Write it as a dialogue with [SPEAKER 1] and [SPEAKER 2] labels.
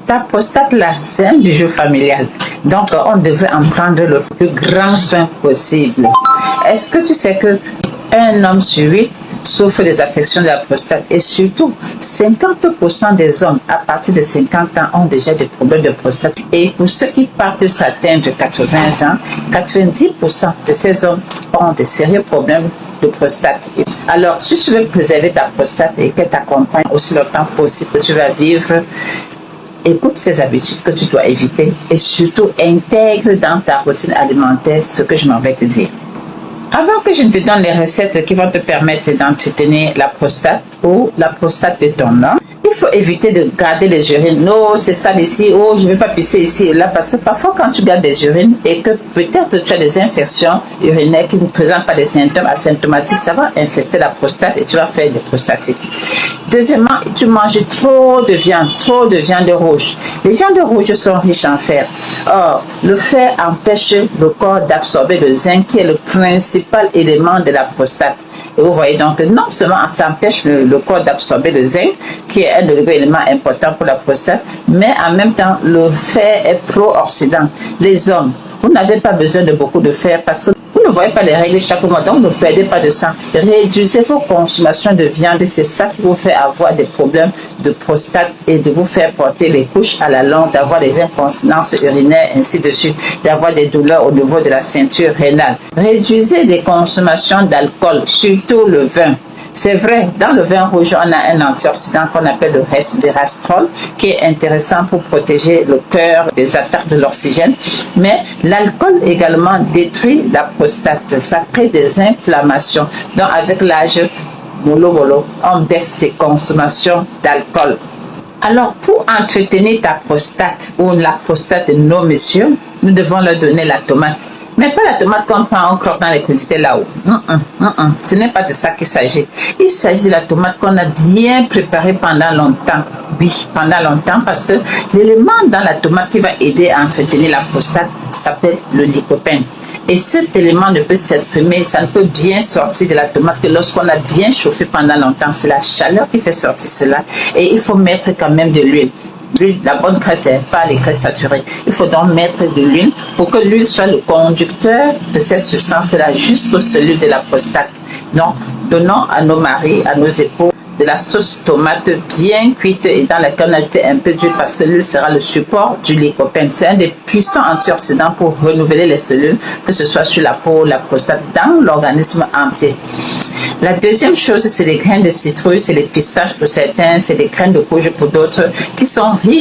[SPEAKER 1] Ta prostate là, c'est un bijou familial. Donc, on devrait en prendre le plus grand soin possible. Est-ce que tu sais que un homme sur 8 souffre des affections de la prostate et surtout 50% des hommes à partir de 50 ans ont déjà des problèmes de prostate. Et pour ceux qui partent s'atteindre 80 ans, 90% de ces hommes ont de sérieux problèmes de prostate. Alors, si tu veux préserver ta prostate et qu'elle t'accompagne aussi longtemps possible que tu vas vivre, écoute ces habitudes que tu dois éviter et surtout intègre dans ta routine alimentaire ce que je m'en vais te dire. Avant que je ne te donne les recettes qui vont te permettre d'entretenir la prostate ou la prostate de ton homme, il faut éviter de garder les urines. Non, c'est sale ici. Oh, je ne vais pas pisser ici et là. Parce que parfois, quand tu gardes des urines et que peut-être tu as des infections urinaires qui ne présentent pas des symptômes asymptomatiques, ça va infester la prostate et tu vas faire des prostatites. Deuxièmement, tu manges trop de viande rouge. Les viandes rouges sont riches en fer. Or, le fer empêche le corps d'absorber le zinc qui est le principal élément de la prostate. Et vous voyez donc que non seulement ça empêche le corps d'absorber le zinc, qui est un élément important pour la prostate, mais en même temps, le fer est pro-oxydant. Les hommes, vous n'avez pas besoin de beaucoup de fer parce que vous ne voyez pas les règles chaque mois, donc ne perdez pas de sang. Réduisez vos consommations de viande, c'est ça qui vous fait avoir des problèmes de prostate et de vous faire porter les couches à la longue, d'avoir des incontinences urinaires, ainsi de suite, d'avoir des douleurs au niveau de la ceinture rénale. Réduisez les consommations d'alcool, surtout le vin. C'est vrai, dans le vin rouge, on a un antioxydant qu'on appelle le resveratrol, qui est intéressant pour protéger le cœur des attaques de l'oxygène. Mais l'alcool également détruit la prostate. Ça crée des inflammations. Donc, avec l'âge, on baisse ses consommations d'alcool. Alors, pour entretenir ta prostate ou la prostate de nos messieurs, nous devons leur donner la tomate. Mais pas la tomate qu'on prend en croque dans les crudités là-haut. Ce n'est pas de ça qu'il s'agit. Il s'agit de la tomate qu'on a bien préparée pendant longtemps. Oui, pendant longtemps, parce que l'élément dans la tomate qui va aider à entretenir la prostate s'appelle le lycopène. Et cet élément ne peut s'exprimer, ça ne peut bien sortir de la tomate que lorsqu'on a bien chauffé pendant longtemps. C'est la chaleur qui fait sortir cela. Et il faut mettre quand même de l'huile. L'huile, la bonne graisse, pas les graisses saturées. Il faut donc mettre de l'huile pour que l'huile soit le conducteur de cette substance-là jusqu'au cellules de la prostate. Donc, donnons à nos maris, à nos épouses, de la sauce tomate bien cuite et dans laquelle on ajoute un peu d'huile parce que l'huile sera le support du lycopène. C'est un des puissants antioxydants pour renouveler les cellules, que ce soit sur la peau, la prostate, dans l'organisme entier. La deuxième chose, c'est les graines de citrouille, c'est les pistaches pour certains, c'est les graines de courge pour d'autres, qui sont riches